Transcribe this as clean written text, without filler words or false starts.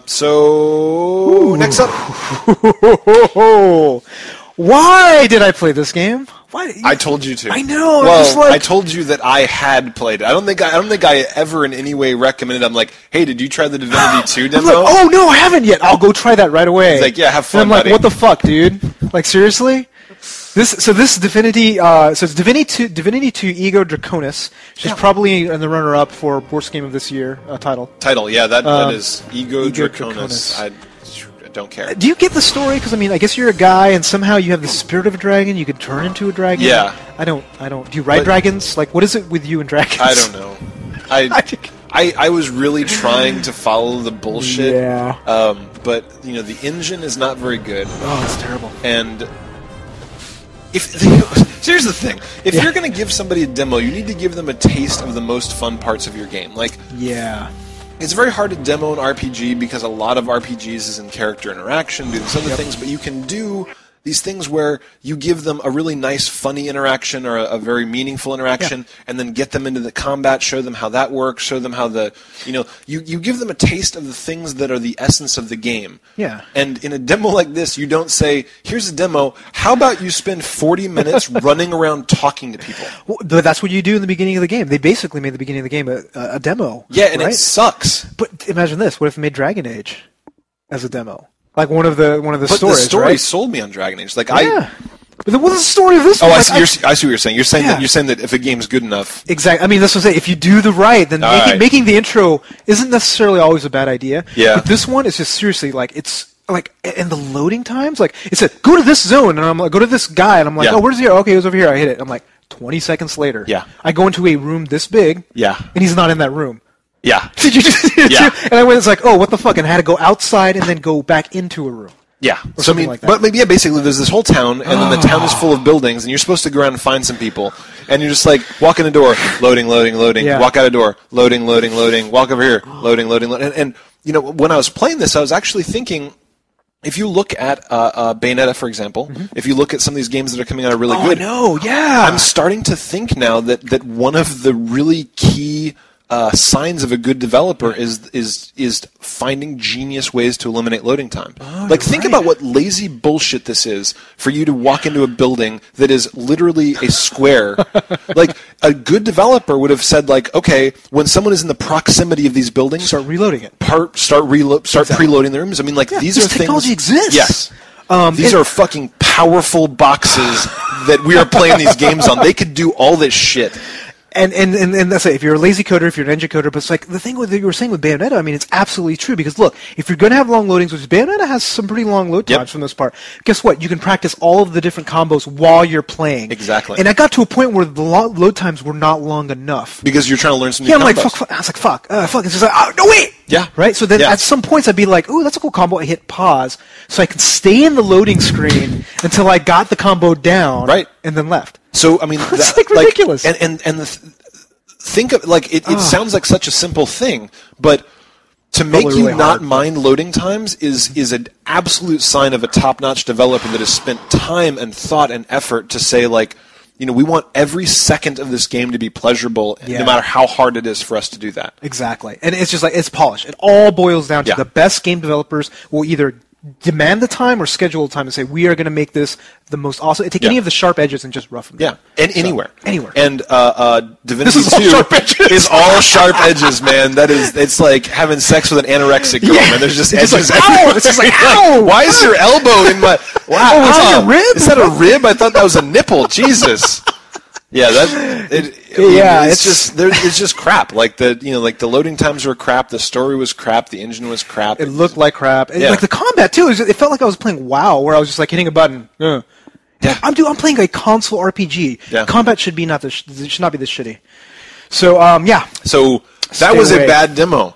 So next up, why did I play this game? Why? I told you to. I know. Well, I told you that I had played it. I don't think I ever in any way recommended. I'm like, hey, did you try the Divinity 2 demo? I'm like, oh no, I haven't yet. I'll go try that right away. He's like, yeah, have fun. And I'm like, buddy. what the fuck, dude? Like seriously? This Divinity. So it's Divinity 2 Ego Draconis, which is probably in the runner-up for worst game of this year title. Yeah, that is Ego Draconis. I don't care. Do you get the story? Because I mean, I guess you're a guy, and somehow you have the spirit of a dragon. You could turn into a dragon. Yeah. I don't. Do you ride dragons? Like, what is it with you and dragons? I don't know. I was really trying to follow the bullshit. Yeah. But the engine is not very good. Oh, it's terrible. And here's the thing: if you're going to give somebody a demo, you need to give them a taste of the most fun parts of your game. Like, it's very hard to demo an RPG because a lot of RPGs is in character interaction, do these other things, but you can do these things where you give them a really nice, funny interaction or a very meaningful interaction, and then get them into the combat, show them how that works, show them how you give them a taste of the things that are the essence of the game. Yeah. And in a demo like this, you don't say, here's a demo, how about you spend 40 minutes running around talking to people? Well, but that's what you do in the beginning of the game. They basically made the beginning of the game a demo. Yeah, and it sucks. But imagine this, what if they made Dragon Age as a demo? Like one of the stories, But the story right? sold me on Dragon Age. Like But then what's the story of this one? I see what you're saying. You're saying that if a game's good enough, exactly. I mean, that's what I'm saying. If you do the right, then making the intro isn't necessarily always a bad idea. Yeah. But this one is just seriously like it's like, and the loading times, like it said, go to this zone, and I'm like, go to this guy, and I'm like, oh, where's he? Okay, he was over here. I hit it. I'm like, 20 seconds later. Yeah. I go into a room this big. Yeah. And he's not in that room. Yeah. Did you just? And I was like, oh, what the fuck? And I had to go outside and then go back into a room. Yeah. So I mean, like that. But maybe basically there's this whole town, and then the town is full of buildings, and you're supposed to go around and find some people, and you're just like, walk in a door, loading, walk out a door, loading, walk over here, loading. And when I was playing this, I was actually thinking, if you look at Bayonetta, for example, if you look at some of these games that are coming out are really good, I'm starting to think now that one of the really key signs of a good developer is finding genius ways to eliminate loading time. Think about what lazy bullshit this is for you to walk into a building that is literally a square. Like a good developer would have said, like, okay, when someone is in the proximity of these buildings, start reloading it. Start preloading the rooms. I mean, like these are things. Technology exists. Yes. These are fucking powerful boxes that we are playing these games on. They could do all this shit. And that's it. If you're a lazy coder, if you're an engine coder, but it's like the thing that you were saying with Bayonetta, I mean, it's absolutely true because look, if you're going to have long loadings, which Bayonetta has some pretty long load times for the most part, guess what? You can practice all of the different combos while you're playing. Exactly. And I got to a point where the load times were not long enough. Because you're trying to learn some new combos. I'm like, fuck. I was like, fuck. It's just like, oh, no, wait! Yeah. Right? So then at some points I'd be like, ooh, that's a cool combo. I hit pause so I could stay in the loading screen until I got the combo down. Right. And then left. So, I mean, it's like ridiculous. Think of it sounds like such a simple thing, but to make you really not mind loading times is an absolute sign of a top-notch developer that has spent time and thought and effort to say, like, we want every second of this game to be pleasurable, no matter how hard it is for us to do that. Exactly. And it's just like, it's polished. It all boils down to the best game developers will either demand the time or schedule the time and say, we are going to make this the most awesome. Take any of the sharp edges and just rough them down. And anywhere. And Divinity 2 is all sharp edges, man. It's like having sex with an anorexic girl, man. There's just edges everywhere. It's just like, ow! Why is your elbow in my... Wow. Oh, is that a rib? Is that a rib? I thought that was a nipple. Jesus. Yeah, it's just crap. Like the loading times were crap. The story was crap. The engine was crap. It looked like crap. And like the combat too. It felt like I was playing WoW, where I was just like hitting a button. Yeah. I'm playing a console RPG. Yeah. Combat should not be this shitty. So So that was a bad demo.